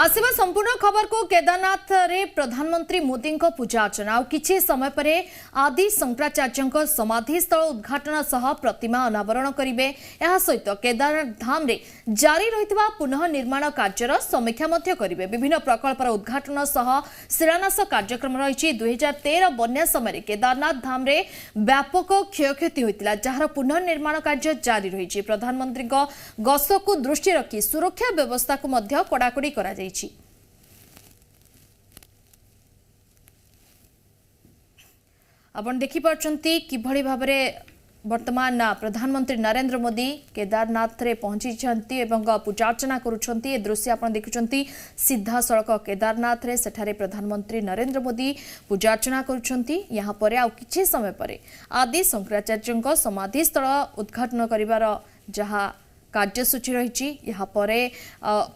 आसवा संपूर्ण खबर को केदारनाथ रे प्रधानमंत्री मोदी पूजा अर्चना और किछि समय पर आदि शंकराचार्य समाधि स्थल उद्घाटन सह प्रतिमा अनावरण करेंगे। यह सहित केदारनाथ धाम रे जारी रहितबा पुनः निर्माण कार्यर समीक्षा मध्य करेंगे। विभिन्न प्रकल्पर उद्घाटन सह शिलान्यास कार्यक्रम रही। 2013 बन्या समय केदारनाथ धाम रे व्यापक क्षयक्षति होता जार पुनः निर्माण कार्य जारी रही। प्रधानमंत्री गस्त को दृष्टि रखी सुरक्षा व्यवस्था को मध्य कड़ाकड़ी करा जायछि। आपण देखि पारछंती किभଳି भाबरे वर्तमान प्रधानमंत्री नरेंद्र मोदी केदारनाथ रे पहुंची छंती एवं पूजा अर्चना करूछंती। ए दृश्य आपण देखुछंती सीधा सड़क केदारनाथ रे सेठारे प्रधानमंत्री नरेंद्र मोदी पूजा अर्चना करूछंती। यहाँ पर आ किछि समय पर आदि शंकराचार्य समाधि स्थल उद्घाटन करिवार जहा कार्यसूची रही। यहाँ पर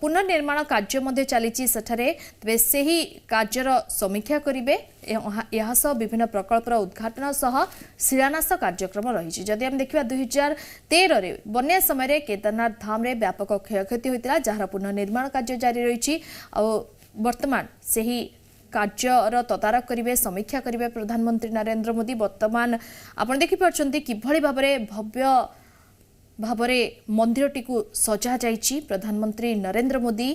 पुनर्निर्माण कार्य मध्य चली सेठारे तेज से ही कार्यर समीक्षा करेंगे। यह सह विभिन्न प्रकल्पर उद्घाटन सह शिलान्यास कार्यक्रम रही। जदि हम देखा 2013 बन्या समय केदारनाथ धाम रे व्यापक क्षयक्षति होता जार पुनर्निर्माण कार्य जारी रही। वर्तमान से ही कार्यर तदारख करेंगे समीक्षा करेंगे प्रधानमंत्री नरेंद्र मोदी। वर्तमान आप देखिपारे किभଳି भाबरे भव्य भावरे मंदिरटी को सजा जाइछि। प्रधानमंत्री नरेंद्र मोदी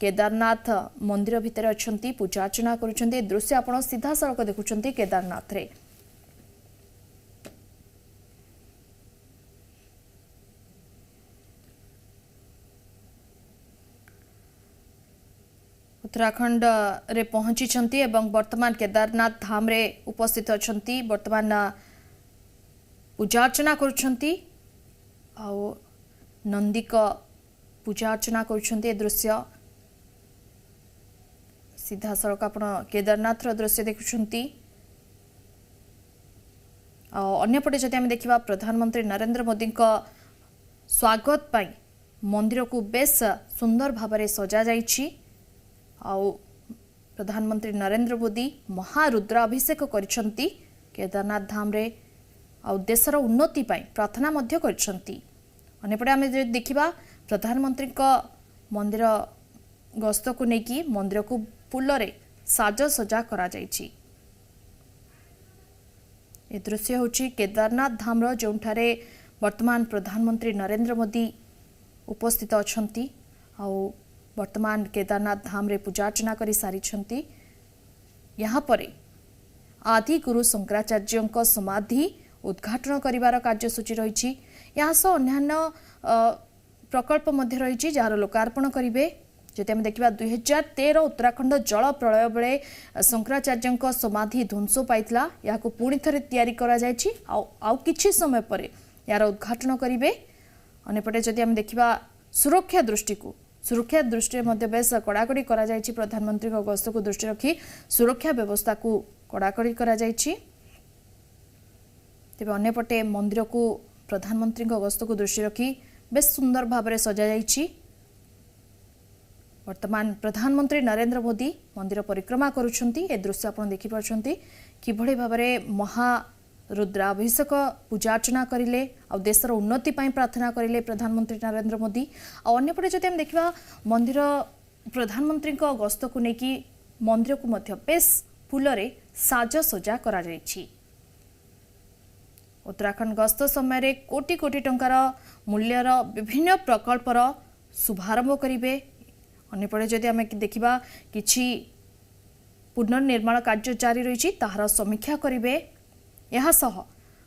केदारनाथ मंदिर भितर अछंती पूजा अर्चना करुछंती। दृश्य आपण सीधा सड़क देखुछंती केदारनाथ रे। उत्तराखंड रे पहुंची छंती एवं वर्तमान केदारनाथ धाम रे उपस्थित अछंती। वर्तमान पूजा अर्चना करुछंती आउ नंदी का पूजा अर्चना करुछंती। दृश्य सीधा सड़क आपण केदारनाथ रो दृश्य देखुछंती। अन्यपटे जदि आम देखा प्रधानमंत्री नरेंद्र मोदी का स्वागत पाई मंदिर को बेस सुंदर भाव सजा जाइछि। आउ प्रधानमंत्री नरेंद्र मोदी महारुद्राभिषेक करिछंती केदारनाथ धाम रे आउ देशर उन्नति पाई प्रार्थना मध्य करिछंती। अनेपटे आम देखा प्रधानमंत्री मंदिर गस्त को लेकिन मंदिर को फूलरे साजसजा करा जाइछि। ए दृश्य होछि केदारनाथ धाम रो जोंठारे वर्तमान प्रधानमंत्री नरेंद्र मोदी उपस्थित अछंती। आउ वर्तमान केदारनाथ धाम रे पूजा अर्चना करि सारिछंती। यहाँ पर आदि गुरु शंकराचार्य समाधि उद्घाटन करिवार कार्यसूची रही। यहाँ सह अन्यान्य प्रकल्प मध्य रही जार लोकार्पण करेंगे। जदि आम देखा 2013 उत्तराखंड जल प्रलय बेले शंकराचार्य समाधि ध्वंस पाइला या पुणी थे तैयारी करा जायछि। आउ किछि समय पर यार उद्घाटन करेंगे। अनेपटे जदि आम देखा सुरक्षा दृष्टि बेस कड़ाकड़ी करा जायछि। प्रधानमंत्री गस्त को दृष्टि रखी सुरक्षा व्यवस्था को कड़ाकड़ी करा जायछि। तेज अन्यपटे मंदिर को प्रधानमंत्री गस्त को दृष्टि रखी बेस सुंदर भाव सजा जाइछि। वर्तमान प्रधानमंत्री नरेंद्र मोदी मंदिर परिक्रमा करुछंती। ए दृश्य आप देखिपारछंती किभଳି भाबरे महारुद्राभिषेक पूजा अर्चना करिले आ देशर उन्नति पाई प्रार्थना करिले प्रधानमंत्री नरेंद्र मोदी। आ अन्यपटे जदि हम देखा मंदिर प्रधानमंत्री गस्त को लेकिन मंदिर को मध्य बेस फूलरे साजसजा करा जाइछि। उत्तराखंड गस्त समय कोटी कोटी टंकार मूल्यर विभिन्न प्रकल्पर शुभारंभ करेंगे। अन्यपटे जदि आम देखा किछि पुनर्निर्माण कार्य जारी रही ताहार समीक्षा करेंगे। यह सह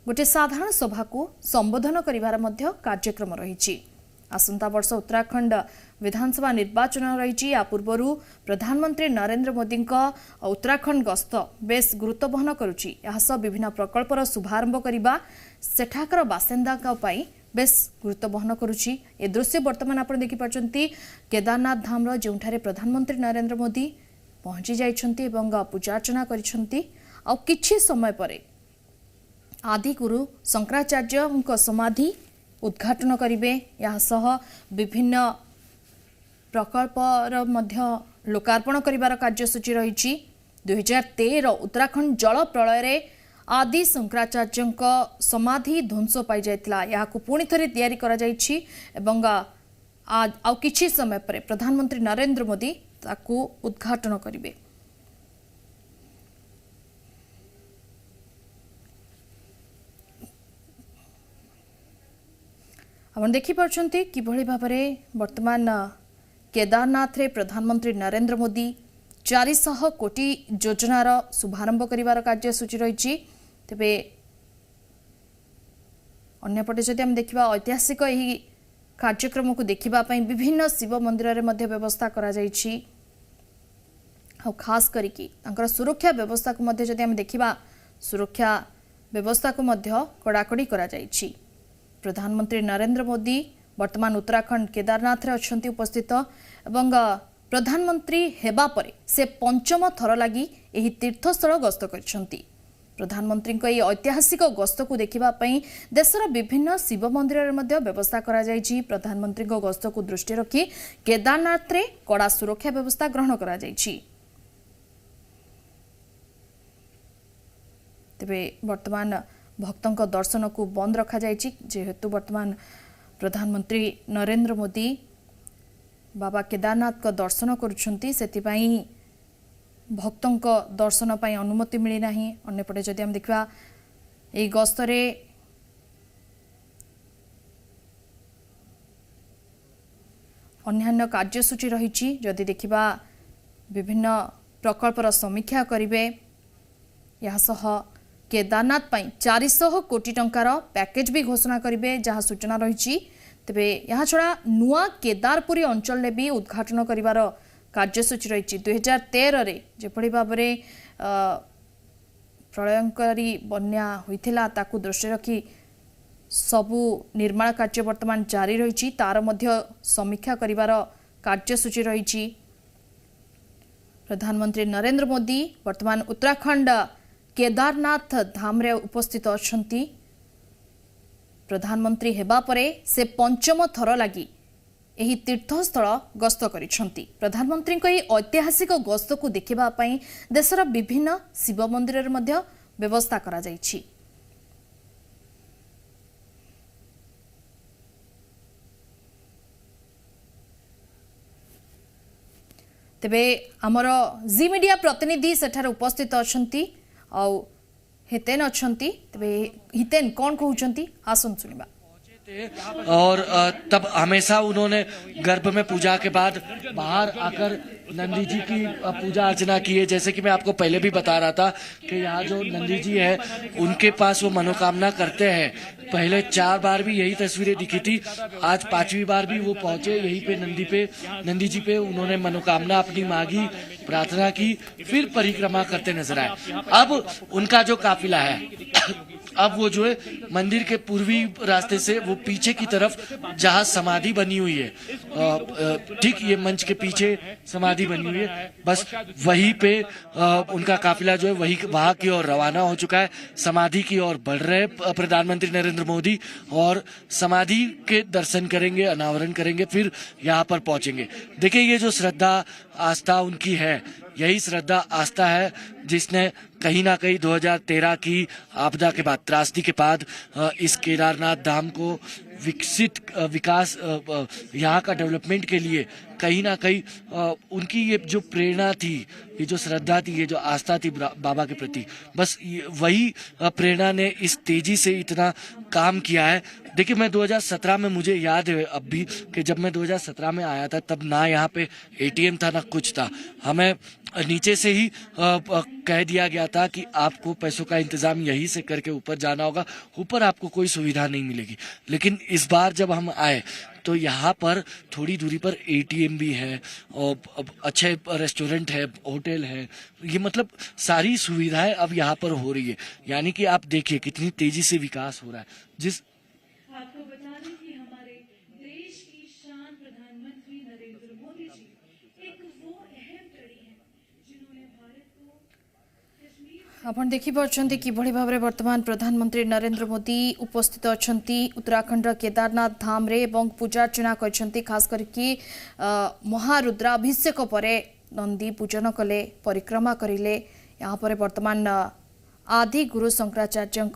गोटे साधारण सभा को संबोधन करिवार मध्य कार्यक्रम रही। आसंता वर्ष उत्तराखंड विधानसभा निर्वाचन रही। या पूर्व प्रधानमंत्री नरेंद्र मोदी उत्तराखंड गस्त बेस गुरुत्व बहन करुछि। यह सब विभिन्न प्रकल्पर शुभारंभ करने सेठाकर बासिंदा बेस गुरुत्व बहन करुछि। ए दृश्य वर्तमान आप देखिपारछंती केदारनाथ धाम रो जोंठारे प्रधानमंत्री नरेंद्र मोदी पहुंची जाइछंती एवं पूजा अर्चना करिछंती। आ किछि समय पर आदि गुरु शंकराचार्य समाधि उद्घाटन करेंगे। यहाँ सह विभिन्न प्रकल्पर मध्य लोकार्पण करिवार कार्यसूची रही। 2013 उत्तराखंड जल प्रलय आदि शंकराचार्य समाधि ध्वंस पाई जाइतिला या पुणी थे तैयारी करा जाइछि एवं आउ किछि समय पर प्रधानमंत्री नरेंद्र मोदी ताकू उद्घाटन करिवे। आपण देखिपार्छन्ति किभଳି भाबरे वर्तमान केदारनाथ रे प्रधानमंत्री नरेंद्र मोदी 400 कोटी योजनार शुभारंभ करिवार कार्यसूची रही। तेबे अन्यपटे जदि हम देखिबा ऐतिहासिक यही कार्यक्रम को देखिबा पई विभिन्न शिव मंदिर रे मध्य व्यवस्था करा जायछि। खास करिकी तांकर सुरक्षा व्यवस्था को मध्य जदि हम देखिबा सुरक्षा व्यवस्था को मध्य कड़ाकड़ी करा जायछि। प्रधानमंत्री नरेंद्र मोदी वर्तमान उत्तराखंड केदारनाथ रे अछंती उपस्थित एवं प्रधानमंत्री हेबा परे से पंचम थर लगी एही तीर्थस्थल गस्त करछंती। प्रधानमंत्री को यह ऐतिहासिक गस्त को देखिबा पई देशर विभिन्न शिव मंदिर रे मध्य व्यवस्था करा जायछि। प्रधानमंत्री को गस्त को दृष्टि रखी केदारनाथ रे कड़ा सुरक्षा व्यवस्था ग्रहण करा जायछि। तेबे वर्तमान भक्तों का दर्शन को बंद रखा जायछि जेहेतु वर्तमान प्रधानमंत्री नरेंद्र मोदी बाबा केदारनाथ का दर्शन करुछंती सेतिपाई भक्तों का दर्शन पाई अनुमति मिली नाही। अन्यपटे जदि हम देखा एई गस्तरे अन्यान्य कार्यसूची रही। जदि देखिबा विभिन्न प्रकल्पर समीक्षा करिवे। यह सह केदारनाथ पाई 400 कोटी टंकार पैकेज भी घोषणा करिवे जहाँ सूचना रही। तेबे यहाँ छड़ा नुआ केदारपुरी अंचल में भी उद्घाटन करिवार कार्यसूची रही। 2013 रे जेपड़ी भाबरे प्रलयंकारी बन्या होइथिला ताकू दृष्टि रखी सबु निर्माण कार्य वर्तमान जारी रही। तार मध्य समीक्षा करिवार कार्यसूची रही। प्रधानमंत्री नरेंद्र मोदी वर्तमान उत्तराखंड केदारनाथ धाम रे उपस्थित अछंती। प्रधानमंत्री हेबा परे से पंचम थर लगी एही तीर्थस्थल गस्त करिछंती। प्रधानमंत्री को यह ऐतिहासिक गस्त को देखिबा पई देशर विभिन्न शिव मंदिर रे मध्य व्यवस्था करा जायछि। तेबे हमर जी मीडिया प्रतिनिधि सेठार उपस्थित अछंती आउ हितेन अछंती। तबे हितेन कौन कहउछंती आसन सुनिबा। और तब हमेशा उन्होंने गर्भ में पूजा के बाद बाहर आकर नंदी जी की पूजा अर्चना की है। जैसे कि मैं आपको पहले भी बता रहा था कि यहाँ जो नंदी जी है उनके पास वो मनोकामना करते हैं। पहले 4 बार भी यही तस्वीरें दिखी थी, आज 5वीं बार भी वो पहुंचे यहीं पे नंदी जी पे उन्होंने मनोकामना अपनी मांगी, प्रार्थना की, फिर परिक्रमा करते नजर आए। अब उनका जो काफिला है अब वो जो है मंदिर के पूर्वी रास्ते से वो पीछे की तरफ जहाँ समाधि बनी हुई है, ठीक ये मंच के पीछे समाधि बनी हुई है, बस वहीं पे उनका काफिला जो है वही वहां की ओर रवाना हो चुका है। समाधि की ओर बढ़ रहे प्रधानमंत्री नरेंद्र मोदी और समाधि के दर्शन करेंगे, अनावरण करेंगे, फिर यहाँ पर पहुंचेंगे। देखिए ये जो श्रद्धा आस्था उनकी है, यही श्रद्धा आस्था है जिसने कहीं ना कहीं 2013 की आपदा के बाद, त्रासदी के बाद इस केदारनाथ धाम को विकास यहाँ का डेवलपमेंट के लिए कहीं ना कहीं उनकी ये जो प्रेरणा थी, ये जो श्रद्धा थी, ये जो आस्था थी बाबा के प्रति, बस वही प्रेरणा ने इस तेजी से इतना काम किया है। देखिए मैं 2017 में, मुझे याद है अब भी कि जब मैं 2017 में आया था तब ना यहाँ पे एटीएम था ना कुछ था। हमें नीचे से ही कह दिया गया था कि आपको पैसों का इंतजाम यहीं से करके ऊपर जाना होगा, ऊपर आपको कोई सुविधा नहीं मिलेगी। लेकिन इस बार जब हम आए तो यहाँ पर थोड़ी दूरी पर एटीएम भी है और अच्छे रेस्टोरेंट है, होटल है, ये मतलब सारी सुविधाएं अब यहाँ पर हो रही है। यानी कि आप देखिए कितनी तेजी से विकास हो रहा है। जिस आपको बता दें कि हमारे देश की शान प्रधानमंत्री नरेंद्र मोदी जी एक वो अहम कड़ी हैं जिन्होंने भारत को कश्मीर आपण देखि पारछंती किभଳି भाबरे वर्तमान प्रधानमंत्री नरेंद्र मोदी उपस्थित अछंती उत्तराखंड केदारनाथ धाम रे एवं पूजा अर्चना करछंती। खास करके महारुद्राभिषेक परे नंदी पूजन कले, परिक्रमा करिले। यहाँ पर वर्तमान आदि गुरु शंकराचार्य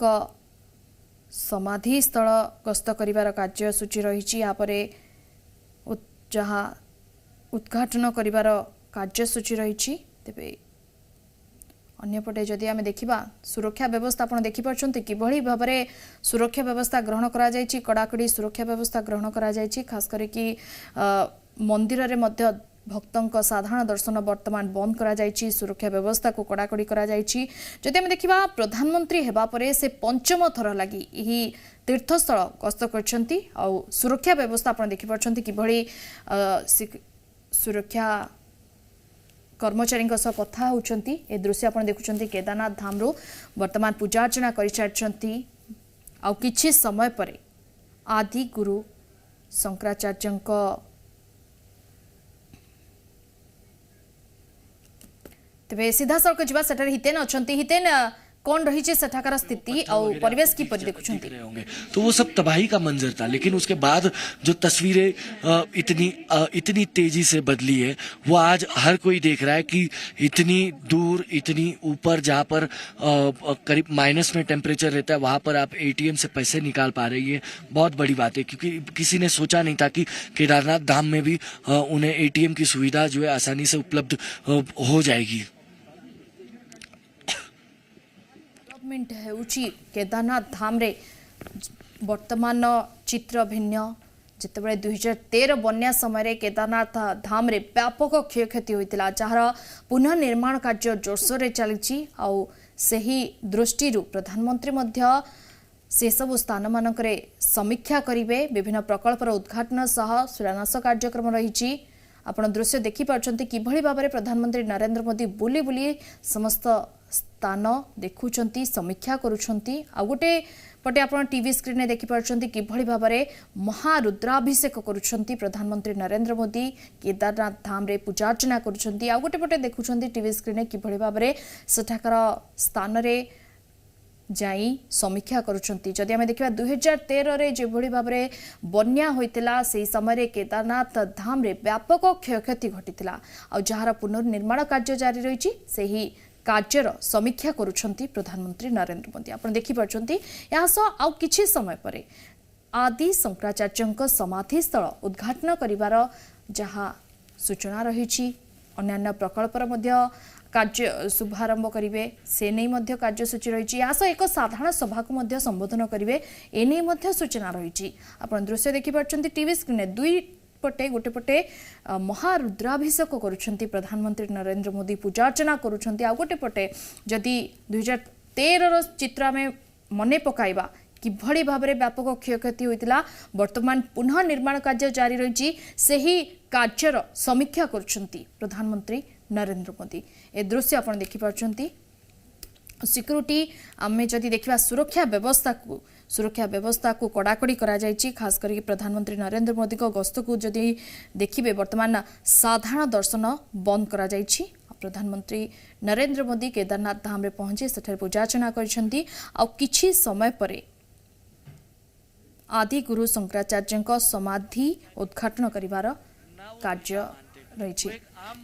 समाधि स्थल गस्त करिवार कार्यसूची रही। यहाँ पर जहाँ उद्घाटन करिवार କାର୍ଯ୍ୟସୂଚୀ ରହିଛି। ତେବେ ଅନ୍ୟपटे जदि आम देखा सुरक्षा व्यवस्था आप देखिपार्टी किभली भाव में सुरक्षा व्यवस्था ग्रहण करा जायछि, कड़ाकड़ी सुरक्षा व्यवस्था ग्रहण करा जायछि। खास करके मंदिर रे मध्य भक्तों साधारण दर्शन वर्तमान बंद करा जायछि, सुरक्षा व्यवस्था को कड़ाकड़ी करा जायछि। जदि आम देखा प्रधानमंत्री हेबा परे से पंचम थर लगी यही तीर्थस्थल गस्त करछंती आउ सुरक्षा व्यवस्था आप देखिपार्टी किभली सुरक्षा कर्मचारी कथा होती ए दृश्य आप देखुं केदारनाथ धाम रू वर्तमान पूजा अर्चना कर सारी आ किछि समय पर आदि गुरु शंकराचार्य तेरे सीधा सड़क जावा सेठारे हितेन अछंती। हितेन कौन रही सेठाकार स्थिति और परिवेश की परि देखुछंती होंगे तो वो सब तबाही का मंजर था, लेकिन उसके बाद जो तस्वीरें इतनी तेजी से बदली है वो आज हर कोई देख रहा है कि इतनी दूर इतनी ऊपर जहाँ पर करीब माइनस में टेम्परेचर रहता है वहां पर आप एटीएम से पैसे निकाल पा रही है। बहुत बड़ी बात है क्योंकि किसी ने सोचा नहीं था कि केदारनाथ धाम में भी उन्हें एटीएम की सुविधा जो है आसानी से उपलब्ध हो जाएगी। केदारनाथ धाम रे वर्तमान चित्र भिन्न जितेबाला 2013 बन्या समय केदारनाथ धाम रे व्यापक क्षयक्षति होता जार पुनः निर्माण कार्य जोरसोर रे चली सही दृष्टि प्रधानमंत्री मध्य से सब स्थान मानक समीक्षा करेंगे। विभिन्न प्रकल्पर उद्घाटन सह शिलान्यास कार्यक्रम रही आपण दृश्य देखिपार्टी किभली भाव में प्रधानमंत्री नरेंद्र मोदी बुली बुली समस्त स्थान देखुंट समीक्षा करुंट। आ गोटे पटे आप टीवी स्क्रीन में देखिपार्टी किभली भाव में महारुद्राभिषेक करुंट प्रधानमंत्री नरेंद्र मोदी केदारनाथ धाम रे पूजा अर्चना करुंट। आ गोटे पटे देखुंट टीवी स्क्रीन में किभली भाव में सेठाकार स्थान रे जाई समीक्षा करुंट। जदि आम देखा 2013 रे जेभली भाव में बन्या होइतिला से समय केदारनाथ धाम रे व्यापक क्षयक्षति घटितिला आ जहार पुनर्निर्माण कार्य जारी रही सही कार्यर समीक्षा करुंट प्रधानमंत्री नरेंद्र मोदी। आप देखिपार्टी आउ किछि समय पर आदि शंकराचार्य समाधि स्थल उद्घाटन करिवार जहाँ सूचना रही अन्य प्रकल्पर मध्य कार्य शुभारंभ करेंगे से नहीं मध्य कार्यसूची रही एक साधारण सभा को मध्य संबोधन करेंगे एने मध्य सूचना रही। आप दृश्य देखिपार्टी टीवी स्क्रीन दुई पटे गोटे पटे महारुद्राभिषेक करुंट प्रधानमंत्री नरेंद्र मोदी पूजा अर्चना करुंट। आ गोटे पटे जदि 2013 चित्र आम मने पकाइबा किभली भाव में व्यापक क्षयक्षति होता वर्तमान पुनः निर्माण कार्य जारी रही सही कार्यर समीक्षा करुंट प्रधानमंत्री नरेंद्र मोदी। ए दृश्य आप देखिपार्टी सिक्यूरिटी आम जदि देखा सुरक्षा व्यवस्था को कड़ाकड़ी करा जायछि। खास करके प्रधानमंत्री नरेंद्र मोदी को गस्त को जदि देखिए वर्तमान साधारण दर्शन बंद करा जायछि। प्रधानमंत्री नरेंद्र मोदी केदारनाथ धाम रे पहुंची सेठारे पूजा अर्चना करिसेंती आ किछि समय परे आदि गुरु शंकराचार्य समाधि उद्घाटन करिवार कार्य रही।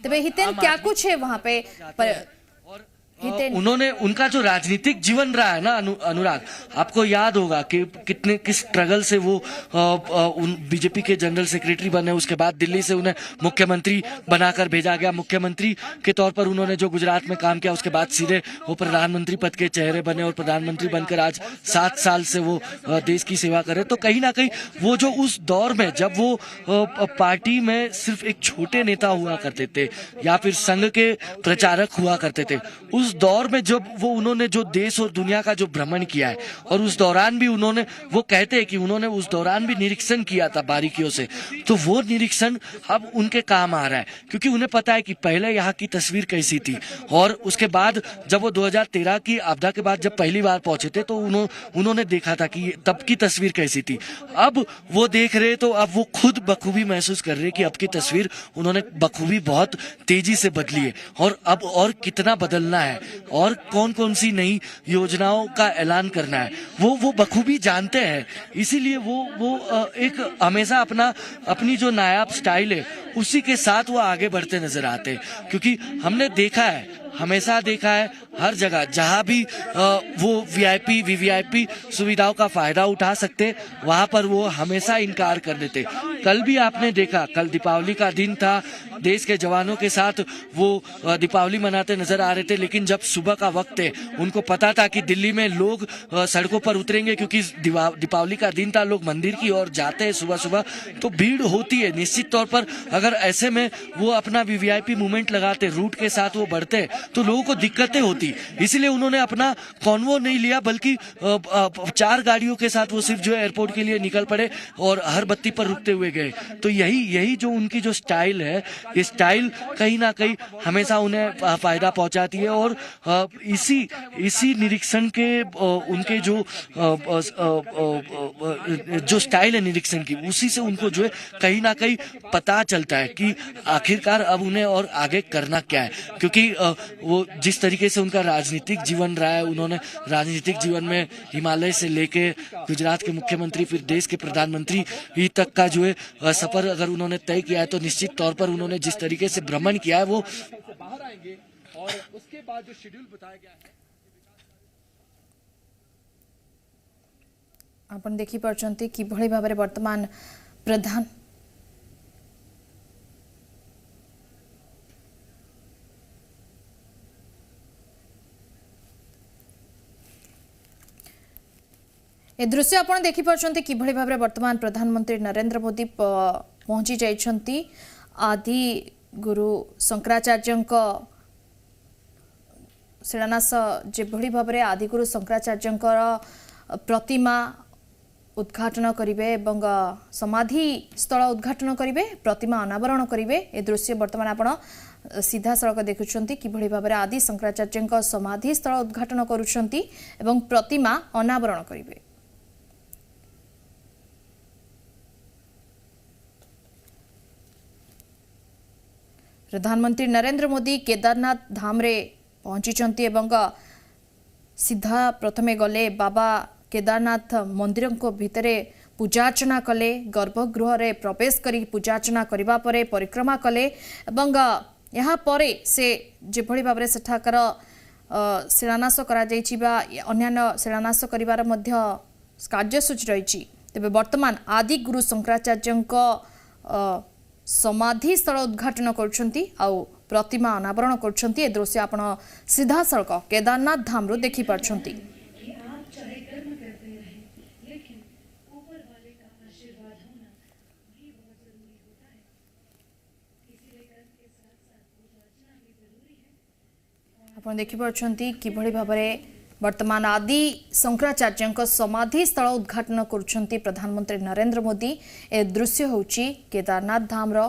तबे हितेन क्या कुछ है वहां पे उन्होंने उनका जो राजनीतिक जीवन रहा है ना अनुराग, आपको याद होगा कि किस स्ट्रगल से वो बीजेपी के जनरल सेक्रेटरी बने, उसके बाद दिल्ली से उन्हें मुख्यमंत्री बनाकर भेजा गया। मुख्यमंत्री के तौर पर उन्होंने जो गुजरात में काम किया उसके बाद सीधे वो प्रधानमंत्री पद के चेहरे बने और प्रधानमंत्री बनकर आज 7 साल से वो देश की सेवा करे। तो कहीं ना कहीं वो जो उस दौर में जब वो पार्टी में सिर्फ एक छोटे नेता हुआ करते थे या फिर संघ के प्रचारक हुआ करते थे, उस दौर में जब वो उन्होंने जो देश और दुनिया का जो भ्रमण किया है और उस दौरान भी उन्होंने वो कहते हैं कि उन्होंने उस दौरान भी निरीक्षण किया था बारीकियों से, तो वो निरीक्षण अब उनके काम आ रहा है क्योंकि उन्हें पता है कि पहले यहाँ की तस्वीर कैसी थी और उसके बाद जब वो 2013 की आपदा के बाद जब पहली बार पहुंचे थे तो उन्होंने देखा था कि तब की तस्वीर कैसी थी। अब वो देख रहे तो अब वो खुद बखूबी महसूस कर रहे कि अब की तस्वीर उन्होंने बखूबी बहुत तेजी से बदली है और अब और कितना बदलना है और कौन कौन सी नई योजनाओं का ऐलान करना है वो बखूबी जानते हैं। इसीलिए वो एक हमेशा अपनी जो नायाब स्टाइल है उसी के साथ वो आगे बढ़ते नजर आते हैं क्योंकि हमने देखा है हमेशा देखा है हर जगह जहां भी वो वीआईपी वीवीआईपी सुविधाओं का फायदा उठा सकते वहां पर वो हमेशा इनकार कर देते। कल भी आपने देखा, कल दीपावली का दिन था, देश के जवानों के साथ वो दीपावली मनाते नजर आ रहे थे, लेकिन जब सुबह का वक्त है उनको पता था कि दिल्ली में लोग सड़कों पर उतरेंगे क्योंकि दीपावली का दिन था, लोग मंदिर की ओर जाते हैं सुबह सुबह, तो भीड़ होती है निश्चित तौर पर। अगर ऐसे में वो अपना वीवीआईपी मूवमेंट लगाते, रूट के साथ वो बढ़ते तो लोगों को दिक्कतें होती, इसलिए उन्होंने अपना कॉन्वो नहीं लिया बल्कि 4 गाड़ियों के साथ वो सिर्फ जो एयरपोर्ट के लिए निकल पड़े और हर बत्ती पर रुकते हुए गए। तो यही जो उनकी जो स्टाइल है, ये स्टाइल कहीं ना कहीं हमेशा उन्हें फायदा पहुंचाती है। और इसी निरीक्षण के उनके जो स्टाइल है निरीक्षण की, उसी से उनको जो है कहीं ना कहीं पता चलता है कि आखिरकार अब उन्हें और आगे करना क्या है। क्योंकि वो जिस तरीके से उनका राजनीतिक जीवन रहा है, उन्होंने राजनीतिक जीवन में हिमालय से लेके गुजरात के मुख्यमंत्री फिर देश के प्रधानमंत्री तक का जो है सफर अगर उन्होंने तय किया है, तो निश्चित तौर पर उन्होंने जिस तरीके से भ्रमण किया है वो बाहर आएंगे और उसके बाद जो शेड्यूल बताया गया है आपण देखि पारछंती कि भली भाबरे वर्तमान प्रधान ए दृश्य आपण देखि पारछंती कि भली भाबरे वर्तमान प्रधानमंत्री नरेंद्र मोदी पहुंची जाइछंती आदि गुरु शंकराचार्यंक शिलान्यास जे भली भाबरे आदि गुरु शंकराचार्यंकर प्रतिमा उद्घाटन करिवे एवं समाधि स्थल उद्घाटन करिवे, प्रतिमा अनावरण करिवे। ए दृश्य वर्तमान आपण सीधा सड़क देखुछंती कि भली भाबरे आदि शंकराचार्यंक समाधि स्थल उद्घाटन करूछंती एवं प्रतिमा अनावरण करिवे। प्रधानमंत्री नरेंद्र मोदी केदारनाथ धाम रे पहुंची एवं सीधा प्रथमे गले बाबा केदारनाथ मंदिर को भितरे पूजार्चना कले, गर्भगृह रे प्रवेश करी पूजार्चना करिबा परे परिक्रमा कले एवं यहाँ परे से जेभली भाबरे सेठाकर शिलान्यास करा जाइछि बा अन्यान्य शिलान्यास करिवार मध्य कार्यसूची रहिछि। तेबे वर्तमान आदि गुरु शंकराचार्यंक समाधि स्थल उद्घाटन करुछंती आउ प्रतिमा अनावरण करुछंती। ए दृश्य आपण सीधा सड़क केदारनाथ धाम रो देखि पारछंती। कि आप चाहे कर्म करते रहें, लेकिन ऊपर वाले का आशीर्वाद होना भी बहुत जरूरी होता है। इसीलिए कर्म के साथ साथ पूजा अर्चना भी जरूरी है। आपण देखि पारछंती कि भली भाबरे वर्तमान आदि शंकराचार्यंक समाधि स्थल उद्घाटन करुछंती प्रधानमंत्री नरेंद्र मोदी। ए दृश्य होउची केदारनाथ धाम रो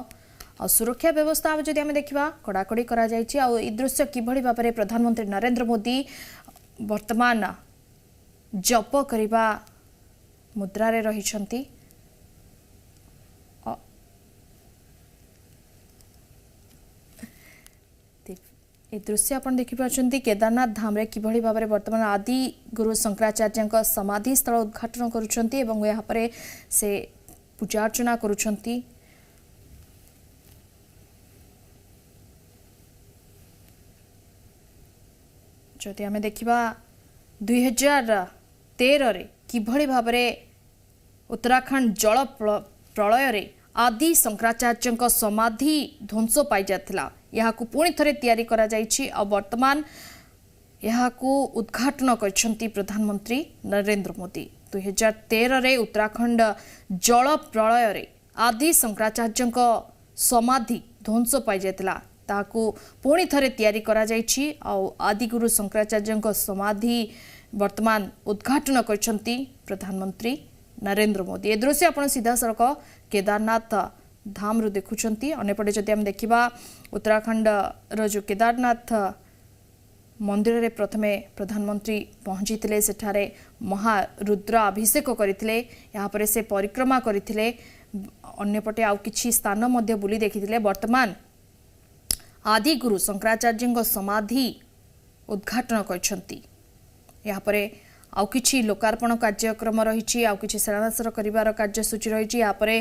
सुरक्षा व्यवस्था जदि आम देखा कड़ाकड़ी करा जायछि। आ ई दृश्य किभली भाबरे प्रधानमंत्री नरेंद्र मोदी वर्तमान जप करिबा मुद्रा रे रहिछंती। ए दृश्य आपण देखि पारछंती केदारनाथ धाम रे किभली भाबरे वर्तमान आदि गुरु शंकराचार्यंक समाधि स्थल उद्घाटन करुछंती एवं यहाँ परे से पूजा अर्चना करुछंती। जदि आमे देखिबा 2013 रे किभली भाबरे उत्तराखंड जल प्रलय रे आदि शंकराचार्यंक समाधि ध्वंस पाई जाथिला। याहाकु पुणी थरे तैयारी करा जाइछि आ वर्तमान याहाकु उद्घाटन करछंती प्रधानमंत्री नरेंद्र मोदी। 2013 रे उत्तराखंड जल प्रलय रे आदि शंकराचार्यंक समाधि ध्वंस पाई जाथिला, ताकू पुणी थरे तैयारी करा जाइछि आ आदि गुरु शंकराचार्यंक समाधि वर्तमान उद्घाटन करछंती प्रधानमंत्री नरेंद्र मोदी। ए दृश्य आपण सीधा सड़क केदारनाथ धाम रु देखुछंती। अनेपटे जदि हम देखिबा उत्तराखंड रो जो केदारनाथ मंदिर रे प्रथमे प्रधानमंत्री पहुंचीतिले, सेठारे महारुद्र अभिषेक करथिले, यहाँ पर से परिक्रमा करथिले, अन्यपटे आउ किछि स्थान मध्य बुली देखिथिले। वर्तमान आदि गुरु शंकराचार्यंक समाधि उद्घाटन करछंती। यहाँ पर आउ किछि लोकार्पण कार्यक्रम रही आउ किछि शिलान्यास करिवार कार्यसूची रही यापरे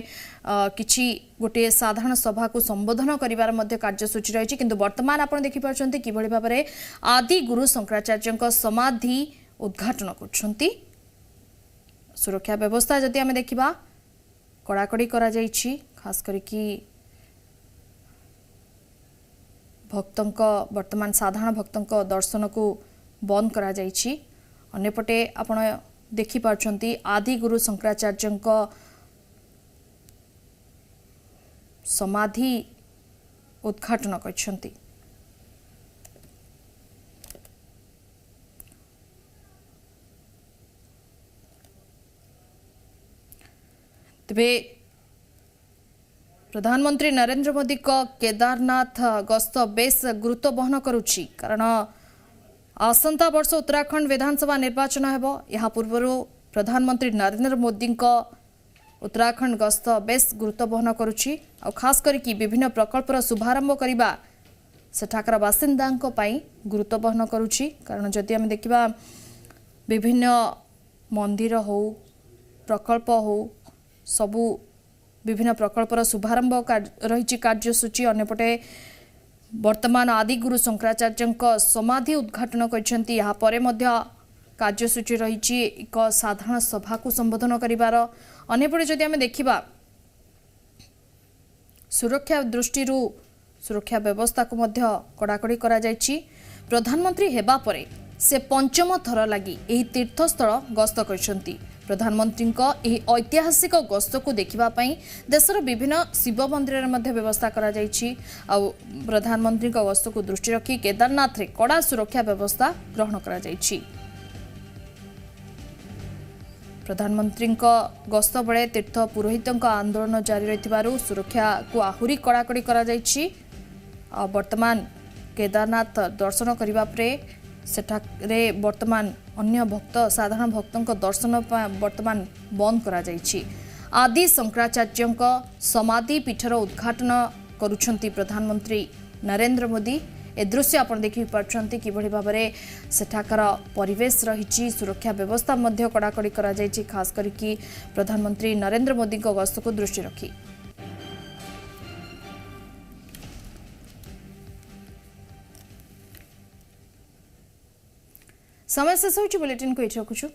किछि गोटे साधारण सभा को संबोधन करिवार मध्य कार्यसूची रही किंतु वर्तमान आपण देखि पारछंती किभଳି भाबरे आदि गुरु शंकराचार्यଙ୍କ समाधि उद्घाटन करछंती। सुरक्षा व्यवस्था जदि आमे देखिबा कड़ाकड़ी करा जाइछि खास करिकि भक्तंक वर्तमान साधारण भक्तंक दर्शन को बंद करा जाइछि। अन्यपटे आपण देखि पारछंती आदि गुरु शंकराचार्यଙ୍କ समाधि उद्घाटन करछंती। तबे प्रधानमंत्री नरेंद्र मोदी को केदारनाथ गस्त बेस गुरुत्व बहन करुछि कारण आसंता वर्ष उत्तराखंड विधानसभा निर्वाचन हेबो। यहा पूर्व प्रधानमंत्री नरेंद्र मोदी को उत्तराखंड गस्त बेस गुरुत्व बहन करुछि और खास करके विभिन्न प्रकल्पर शुभारंभ करने सेठाकर बासिंदांको पई गुरुत्व बहन करुछि कारण जदि हम देखिबा विभिन्न मंदिर हो प्रकल्प हो सबु विभिन्न प्रकल्पर शुभारंभ रही कार्यसूची अन्यपटे वर्तमान आदि गुरु शंकराचार्यଙ୍କ समाधि उद्घाटन करछंती। यहाँ परे मध्य कार्यसूची रही एक साधारण सभा को संबोधन करिवार अन्यपटे जदि आमे देखिबा सुरक्षा दृष्टि सुरक्षा व्यवस्था को मध्य कड़ाकड़ी करा जायछि। प्रधानमंत्री हेबा परे से पंचम थर लगी एही तीर्थस्थल गस्त करछंती। प्रधानमंत्री एही ऐतिहासिक गस्त को देखिबा पई देशर विभिन्न शिव मंदिर में व्यवस्था करा जायछि। आउ प्रधानमंत्री गस्त को दृष्टि रखी केदारनाथ रे कड़ा सुरक्षा व्यवस्था ग्रहण करा जायछि। प्रधानमंत्री गस्त बेले तीर्थ पुरोहितों आंदोलन जारी रही सुरक्षा को आहुरी कड़ाकड़ी करा जायछि। वर्तमान केदारनाथ दर्शन करिबा परे सेठारे वर्तमान अन्य भक्त साधारण भक्तों दर्शन वर्तमान बंद करा जायछि। आदि शंकराचार्यଙ୍କ समाधि पीठर उद्घाटन करुछंती प्रधानमंत्री नरेंद्र मोदी। ए दृश्य आपण देखि पारछंती किभଳି भाबरे सेठाकर परिवेश रही सुरक्षा व्यवस्था मध्य कड़ाकड़ी करा जायछि खास करिकि प्रधानमंत्री नरेंद्र मोदी को गस्त को दृष्टि रखी। समय शेष होइछि बुलेटिन को एठी रखुछु।